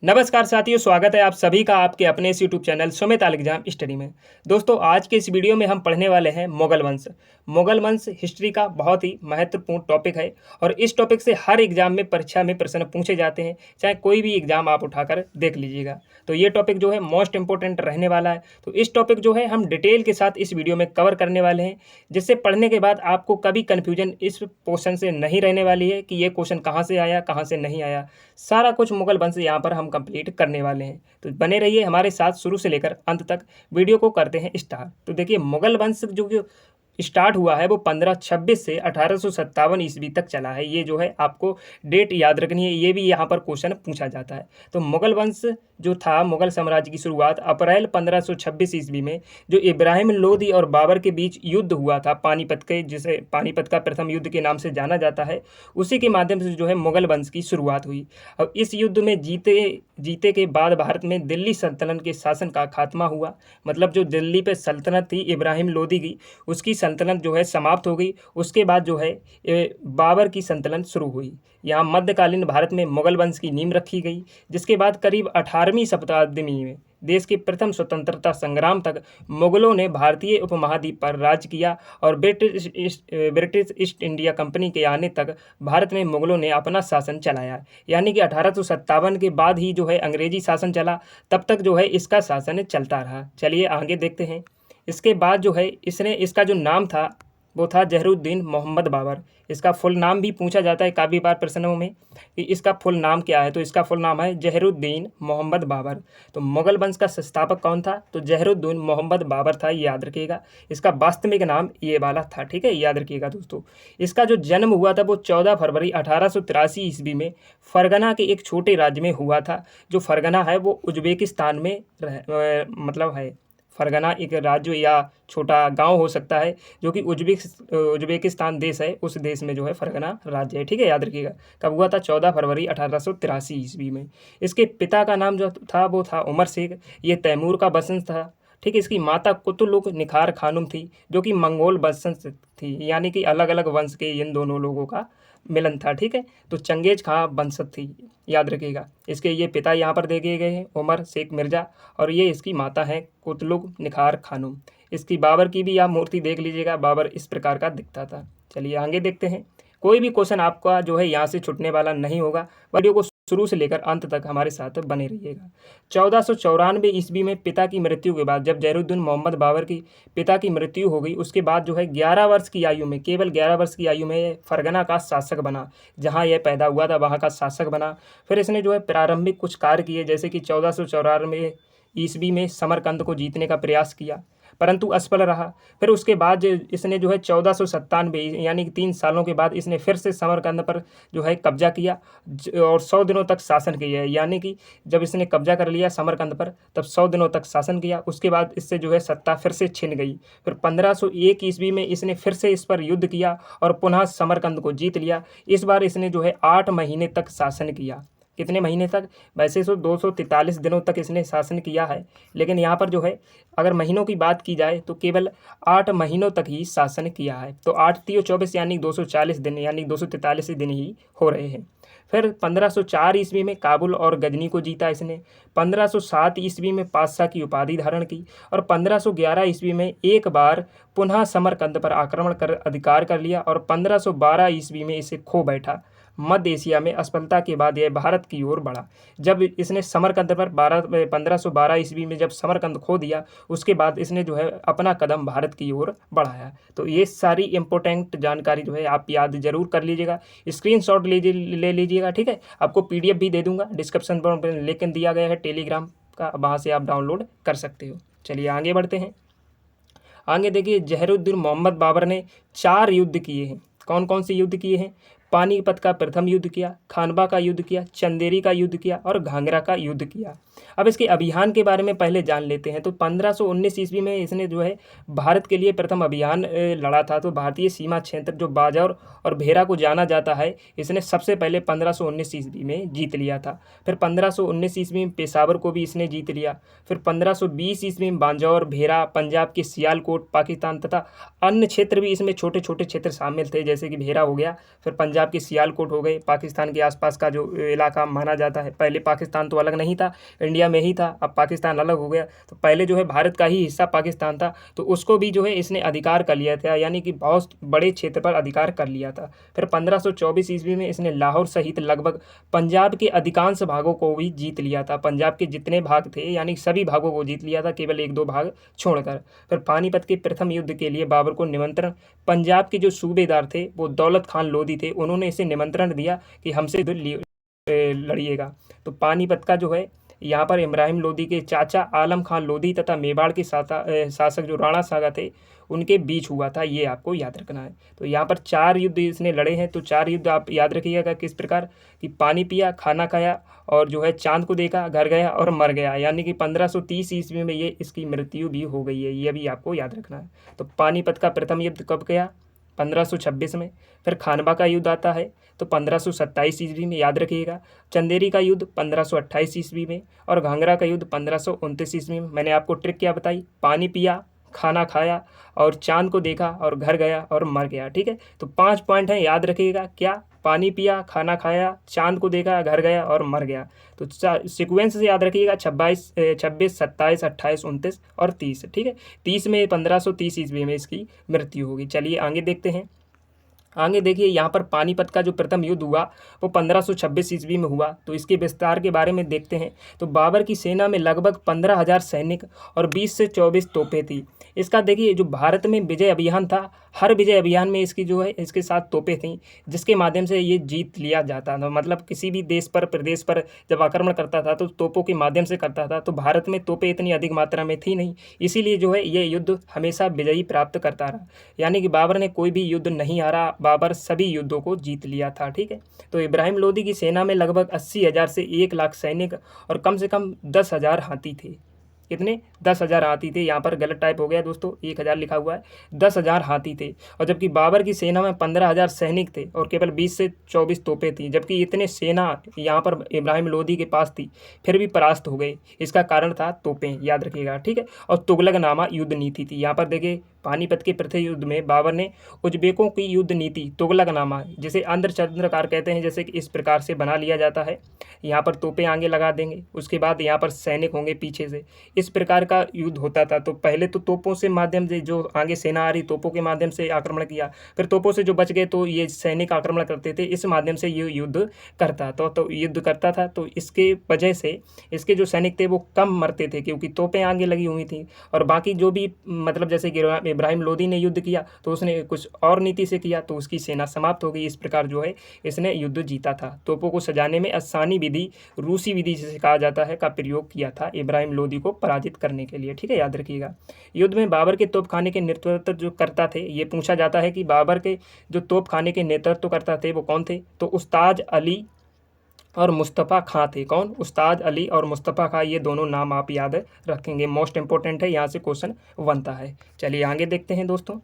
नमस्कार साथियों, स्वागत है आप सभी का आपके अपने इस यूट्यूब चैनल सुमित अल एग्जाम स्टडी में। दोस्तों, आज के इस वीडियो में हम पढ़ने वाले हैं मुगल वंश। मुगल वंश हिस्ट्री का बहुत ही महत्वपूर्ण टॉपिक है और इस टॉपिक से हर एग्जाम में परीक्षा में प्रश्न पूछे जाते हैं, चाहे कोई भी एग्जाम आप उठाकर देख लीजिएगा। तो ये टॉपिक जो है मोस्ट इंपॉर्टेंट रहने वाला है। तो इस टॉपिक जो है हम डिटेल के साथ इस वीडियो में कवर करने वाले हैं, जिससे पढ़ने के बाद आपको कभी कन्फ्यूजन इस क्वेश्चन से नहीं रहने वाली है कि ये क्वेश्चन कहाँ से आया, कहाँ से नहीं आया। सारा कुछ मुगल वंश यहाँ पर हम कंप्लीट करने वाले हैं। तो बने रहिए हमारे साथ शुरू से लेकर अंत तक। वीडियो को करते हैं स्टार्ट। तो देखिए, मुगल वंश जो स्टार्ट हुआ है वो 1526 से 1857 ईस्वी तक चला है। ये जो है आपको डेट याद रखनी है, ये भी यहाँ पर क्वेश्चन पूछा जाता है। तो मुगल वंश जो था, मुगल साम्राज्य की शुरुआत अप्रैल 1526 ईस्वी में जो इब्राहिम लोदी और बाबर के बीच युद्ध हुआ था पानीपत के, जिसे पानीपत का प्रथम युद्ध के नाम से जाना जाता है, उसी के माध्यम से जो है मुगल वंश की शुरुआत हुई। और इस युद्ध में जीते के बाद भारत में दिल्ली सल्तनत के शासन का खात्मा हुआ। मतलब जो दिल्ली पे सल्तनत थी इब्राहिम लोदी की, उसकी सल्तनत जो है समाप्त हो गई। उसके बाद जो है बाबर की सल्तनत शुरू हुई। यहाँ मध्यकालीन भारत में मुगल वंश की नींव रखी गई, जिसके बाद करीब 18वीं शताब्दी में देश के प्रथम स्वतंत्रता संग्राम तक मुगलों ने भारतीय उपमहाद्वीप पर राज किया और ब्रिटिश ईस्ट इंडिया कंपनी के आने तक भारत में मुगलों ने अपना शासन चलाया। यानी कि 1857 के बाद ही जो है अंग्रेजी शासन चला, तब तक जो है इसका शासन चलता रहा। चलिए आगे देखते हैं। इसके बाद जो है इसका जो नाम था वो था जहरूद्दीन मोहम्मद बाबर। इसका फुल नाम भी पूछा जाता है काफ़ी बार प्रश्नों में कि इसका फुल नाम क्या है। तो इसका फुल नाम है जहरूद्दीन मोहम्मद बाबर। तो मुगल वंश का संस्थापक कौन था? तो जहरूद्दीन मोहम्मद बाबर था, ये याद रखिएगा। इसका वास्तविक नाम ये वाला था, ठीक है, याद रखिएगा दोस्तों। इसका जो जन्म हुआ था वो 14 फरवरी 1883 ईस्वी में फरगना के एक छोटे राज्य में हुआ था। जो फरगना है वो उज्बेकिस्तान में मतलब है। फरगना एक राज्य या छोटा गांव हो सकता है जो कि उज्बेकिस्तान देश है, उस देश में जो है फरगना राज्य है, ठीक है, याद रखिएगा। कब हुआ था? 14 फरवरी 1883 ईस्वी में। इसके पिता का नाम जो था वो था उमर शेख। ये तैमूर का वंशज था, ठीक है। इसकी माता कुतुलुक निखार खानुम थी, जो कि मंगोल वंशज थी। यानी कि अलग अलग वंश के इन दोनों लोगों का मिलन था, ठीक है। तो चंगेज खां वंशज थी, याद रखिएगा। इसके ये पिता यहाँ पर देखे गए हैं उमर शेख मिर्ज़ा, और ये इसकी माता है कुतलुक निखार खानुम। इसकी बाबर की भी आप मूर्ति देख लीजिएगा, बाबर इस प्रकार का दिखता था। चलिए आगे देखते हैं। कोई भी क्वेश्चन आपका जो है यहाँ से छूटने वाला नहीं होगा। वीडियो को शुरू से लेकर अंत तक हमारे साथ बने रहिएगा। 1494 ईस्वी में पिता की मृत्यु के बाद, जब जहरूद्दीन मोहम्मद बाबर की पिता की मृत्यु हो गई, उसके बाद जो है 11 वर्ष की आयु में, केवल 11 वर्ष की आयु में फरगना का शासक बना। जहाँ यह पैदा हुआ था वहाँ का शासक बना। फिर इसने जो है प्रारंभिक कुछ कार्य किए, जैसे कि 1494 ईस्वी में समरकंद को जीतने का प्रयास किया, परंतु असफल रहा। फिर उसके बाद इसने जो है 1497 यानी कि 3 सालों के बाद इसने फिर से समरकंद पर जो है कब्जा किया और 100 दिनों तक शासन किया। यानी कि जब इसने कब्जा कर लिया समरकंद पर, तब 100 दिनों तक शासन किया। उसके बाद इससे जो है सत्ता फिर से छिन गई। फिर 1501 ईस्वी में इसने फिर से इस पर युद्ध किया और पुनः समरकंद को जीत लिया। इस बार इसने जो है 8 महीने तक शासन किया। कितने महीने तक? वैसे तो 243 दिनों तक इसने शासन किया है, लेकिन यहाँ पर जो है अगर महीनों की बात की जाए तो केवल 8 महीनों तक ही शासन किया है। तो 8 तियो 24 यानी 240 दिन, यानी 243 दिन ही हो रहे हैं। फिर 1504 ईस्वी में काबुल और गजनी को जीता इसने। 1507 ईस्वी में पातशाह की उपाधि धारण की और 1511 ईस्वी में एक बार पुनः समरकंद पर आक्रमण कर अधिकार कर लिया और 1512 ईस्वी में इसे खो बैठा। मध्य एशिया में असफलता के बाद यह भारत की ओर बढ़ा। जब इसने समरकंद पर 1512 ईस्वी में जब समरकंद खो दिया, उसके बाद इसने जो है अपना कदम भारत की ओर बढ़ाया। तो ये सारी इंपॉर्टेंट जानकारी जो है आप याद जरूर कर लीजिएगा, स्क्रीनशॉट ले लीजिएगा, ठीक है। आपको PDF भी दे दूंगा, डिस्क्रिप्शन पर लिंक दिया गया है टेलीग्राम का, वहाँ से आप डाउनलोड कर सकते हो। चलिए आगे बढ़ते हैं। आगे देखिए, जहरूद्दीन मोहम्मद बाबर ने 4 युद्ध किए हैं। कौन कौन से युद्ध किए हैं? पानीपत का प्रथम युद्ध किया, खानवा का युद्ध किया, चंदेरी का युद्ध किया और घाघरा का युद्ध किया। अब इसके अभियान के बारे में पहले जान लेते हैं। तो 1519 ईस्वी में इसने जो है भारत के लिए प्रथम अभियान लड़ा था। तो भारतीय सीमा क्षेत्र जो बाजौर और भेरा को जाना जाता है, इसने सबसे पहले 1519 ईस्वी में जीत लिया था। फिर 1519 ईस्वी में पेशावर को भी इसने जीत लिया। फिर 1520 ईस्वी में बाजौर, भेरा, पंजाब के सियालकोट, पाकिस्तान तथा अन्य क्षेत्र भी इसमें छोटे छोटे क्षेत्र शामिल थे, जैसे कि भेरा हो गया, फिर पंजाब पंजाब के सियालकोट हो गए, पाकिस्तान के आसपास का जो इलाका माना जाता है। पहले पाकिस्तान तो अलग नहीं था, इंडिया में ही था, अब पाकिस्तान अलग हो गया। तो पहले जो है भारत का ही हिस्सा पाकिस्तान था, तो उसको भी जो है इसने अधिकार कर लिया था, यानी कि बहुत बड़े क्षेत्र पर अधिकार कर लिया था। फिर 1524 ईस्वी में इसने लाहौर सहित लगभग पंजाब के अधिकांश भागों को भी जीत लिया था। पंजाब के जितने भाग थे यानी सभी भागों को जीत लिया था, केवल एक दो भाग छोड़कर। फिर पानीपत के प्रथम युद्ध के लिए बाबर को निमंत्रण, पंजाब के जो सूबेदार थे वो दौलत खान लोधी थे, उन्होंने इसे निमंत्रण दिया कि हमसे लड़िएगा। तो पानीपत का जो है यहाँ पर इब्राहिम लोदी के चाचा आलम खान लोधी तथा मेवाड़ के शासक जो राणा सागा थे उनके बीच हुआ था, ये आपको याद रखना है। तो यहाँ पर 4 युद्ध इसने लड़े हैं। तो 4 युद्ध आप याद रखिएगा किस प्रकार कि पानी पिया, खाना खाया और जो है चांद को देखा, घर गया और मर गया, यानी कि 1530 ईस्वी में ये इसकी मृत्यु भी हो गई है, ये भी आपको याद रखना है। तो पानीपत का प्रथम युद्ध कब गया? 1526 में। फिर खानवा का युद्ध आता है तो 1527 ईस्वी में, याद रखिएगा। चंदेरी का युद्ध 1528 ईस्वी में और घाघरा का युद्ध 1529 ईस्वी में। मैंने आपको ट्रिक क्या बताई? पानी पिया, खाना खाया और चांद को देखा और घर गया और मर गया। ठीक है, तो 5 पॉइंट हैं, याद रखिएगा। क्या? पानी पिया, खाना खाया, चांद को देखा, घर गया और मर गया। तो सीक्वेंस से याद रखिएगा, 26, 27, 28, 29 और 30। ठीक है, 30 में 1530 ईस्वी में इसकी मृत्यु होगी। चलिए आगे देखते हैं। आगे देखिए, यहाँ पर पानीपत का जो प्रथम युद्ध हुआ वो 1526 ईस्वी में हुआ। तो इसके विस्तार के बारे में देखते हैं। तो बाबर की सेना में लगभग 15,000 सैनिक और 20 से 24 तोपें थी। इसका देखिए जो भारत में विजय अभियान था, हर विजय अभियान में इसकी जो है इसके साथ तोपें थीं, जिसके माध्यम से ये जीत लिया जाता था। मतलब किसी भी देश पर, प्रदेश पर जब आक्रमण करता था तो तोपों के माध्यम से करता था। तो भारत में तोपें इतनी अधिक मात्रा में थी नहीं, इसीलिए जो है ये युद्ध हमेशा विजयी प्राप्त करता रहा। यानी कि बाबर ने कोई भी युद्ध नहीं हारा, बाबर सभी युद्धों को जीत लिया था। ठीक है, तो इब्राहिम लोदी की सेना में लगभग 80,000 से 1 लाख सैनिक और कम से कम 10,000 हाथी थे। कितने? 10,000 हाथी थे। यहाँ पर गलत टाइप हो गया दोस्तों, 1,000 लिखा हुआ है, 10,000 हाथी थे। और जबकि बाबर की सेना में 15,000 सैनिक थे और केवल 20 से 24 तोपें थी। जबकि इतने सेना यहाँ पर इब्राहिम लोदी के पास थी, फिर भी परास्त हो गए। इसका कारण था तोपें, याद रखिएगा। ठीक है, और तुगलकनामा युद्ध नीति थी। यहाँ पर देखिए पानीपत के प्रथम युद्ध में बाबर ने उज्बेकों की युद्ध नीति तुगलकनामा, जिसे अंध्रचंद्रकार कहते हैं, जैसे कि इस प्रकार से बना लिया जाता है। यहाँ पर तोपें आगे लगा देंगे, उसके बाद यहाँ पर सैनिक होंगे पीछे से, इस प्रकार का युद्ध होता था। तो पहले तो तोपों से माध्यम से जो आगे सेना आ रही, तोपों के माध्यम से आक्रमण किया, फिर तोपों से जो बच गए तो ये सैनिक आक्रमण करते थे, इस माध्यम से ये युद्ध करता तो युद्ध करता था। तो इसके वजह से इसके जो सैनिक थे वो कम मरते थे, क्योंकि तोपें आगे लगी हुई थी। और बाकी जो भी मतलब जैसे कि इब्राहिम लोदी ने युद्ध किया तो उसने कुछ और नीति से किया, तो उसकी सेना समाप्त हो गई। इस प्रकार जो है इसने युद्ध जीता था। तोपों को सजाने में आसानी विधि, रूसी विधि जिसे कहा जाता है, का प्रयोग किया था इब्राहिम लोदी को पराजित करने के लिए। ठीक है, याद रखिएगा। युद्ध में बाबर के तोपखाने के नेतृत्व जो करता थे, ये पूछा जाता है कि बाबर के जो तोपखाने के नेतृत्व करता थे वो कौन थे? तो उस्ताद अली और मुस्तफ़ा खां थे। कौन? उस्ताद अली और मुस्तफ़ा खां, ये दोनों नाम आप याद रखेंगे, मोस्ट इंपॉर्टेंट है, यहाँ से क्वेश्चन बनता है। चलिए आगे देखते हैं दोस्तों।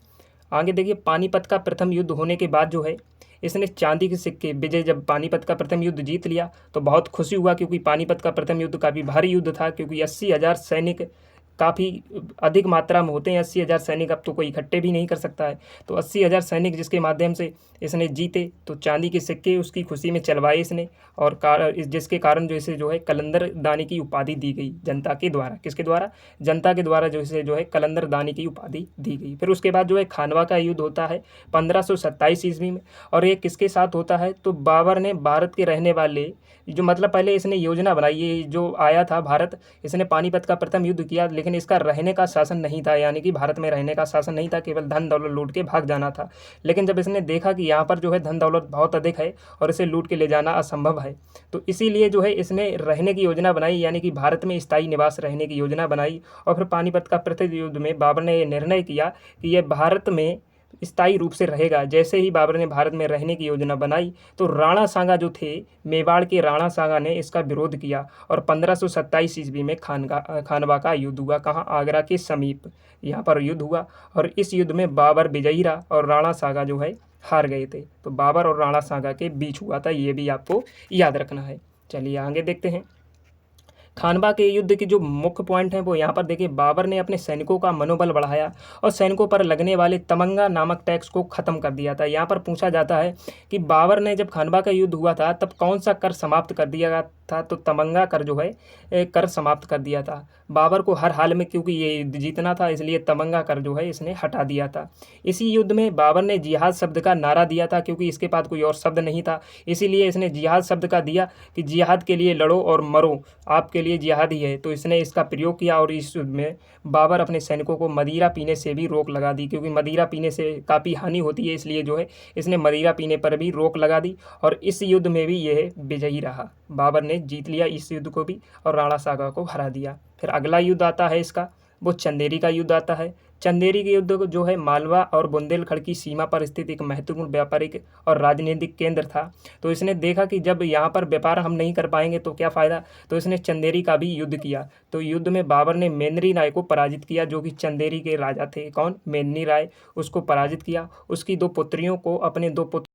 आगे देखिए, पानीपत का प्रथम युद्ध होने के बाद जो है इसने चांदी के सिक्के, विजय जब पानीपत का प्रथम युद्ध जीत लिया तो बहुत खुशी हुआ, क्योंकि पानीपत का प्रथम युद्ध काफ़ी भारी युद्ध था, क्योंकि 80,000 सैनिक काफ़ी अधिक मात्रा में होते हैं। 80,000 सैनिक अब तो कोई इकट्ठे भी नहीं कर सकता है। तो 80,000 सैनिक जिसके माध्यम से इसने जीते, तो चांदी के सिक्के उसकी खुशी में चलवाए इसने, और जिसके कारण जो इसे जो है कलंदर दानी की उपाधि दी गई जनता के द्वारा। किसके द्वारा? जनता के द्वारा जो इसे जो है कलंदर दानी की उपाधि दी गई। फिर उसके बाद जो है खानवा का युद्ध होता है 1527 ईस्वी में, और ये किसके साथ होता है? तो बाबर ने भारत के रहने वाले जो मतलब पहले इसने योजना बनाई, ये जो आया था भारत, इसने पानीपत का प्रथम युद्ध किया, लेकिन इसका रहने का शासन नहीं था, यानी कि भारत में रहने का शासन नहीं था, केवल धन दौलत लूट के भाग जाना था। लेकिन जब इसने देखा कि यहाँ पर जो है धन दौलत बहुत अधिक है और इसे लूट के ले जाना असंभव है, तो इसीलिए जो है इसने रहने की योजना बनाई, यानी कि भारत में स्थायी निवास रहने की योजना बनाई। और फिर पानीपत का प्रथम युद्ध में बाबर ने यह निर्णय किया कि यह भारत में स्थायी रूप से रहेगा। जैसे ही बाबर ने भारत में रहने की योजना बनाई तो राणा सांगा जो थे, मेवाड़ के राणा सांगा ने इसका विरोध किया, और 1527 ईस्वी में खानवा का युद्ध हुआ। कहाँ? आगरा के समीप यहाँ पर युद्ध हुआ, और इस युद्ध में बाबर विजयी रहा और राणा सांगा जो है हार गए थे। तो बाबर और राणा सांगा के बीच हुआ था, ये भी आपको याद रखना है। चलिए आगे देखते हैं। खानवा के युद्ध की जो मुख्य पॉइंट हैं वो यहाँ पर देखिए, बाबर ने अपने सैनिकों का मनोबल बढ़ाया और सैनिकों पर लगने वाले तमंगा नामक टैक्स को खत्म कर दिया था। यहाँ पर पूछा जाता है कि बाबर ने जब खानवा का युद्ध हुआ था तब कौन सा कर समाप्त कर दिया गया था, तो तमंगा कर जो है कर समाप्त कर दिया था। बाबर को हर हाल में, क्योंकि ये युद्ध जीतना था, इसलिए तमंगा कर जो है इसने हटा दिया था। इसी युद्ध में बाबर ने जिहाद शब्द का नारा दिया था, क्योंकि इसके पास कोई और शब्द नहीं था, इसीलिए इसने जिहाद शब्द का दिया कि जिहाद के लिए लड़ो और मरो, आपके लिए जिहाद ही है। तो इसने इसका प्रयोग किया और इस युद्ध में बाबर अपने सैनिकों को मदिरा पीने से भी रोक लगा दी, क्योंकि मदिरा पीने से काफ़ी हानि होती है, इसलिए जो है इसने मदिरा पीने पर भी रोक लगा दी और इस युद्ध में भी यह विजयी रहा। बाबर ने जीत लिया इस युद्ध को भी और राणा सागर को हरा दिया। फिर अगला युद्ध आता है इसका, वो चंदेरी का युद्ध आता है। चंदेरी के युद्ध जो है मालवा और बुंदेलखंड की सीमा पर स्थित एक महत्वपूर्ण व्यापारिक और राजनीतिक केंद्र था। तो इसने देखा कि जब यहाँ पर व्यापार हम नहीं कर पाएंगे तो क्या फ़ायदा, तो इसने चंदेरी का भी युद्ध किया। तो युद्ध में बाबर ने मेंदिनी राय को पराजित किया, जो कि चंदेरी के राजा थे। कौन? मेंदिनी राय, उसको पराजित किया। उसकी दो पुत्रियों को, अपने दो पुत्र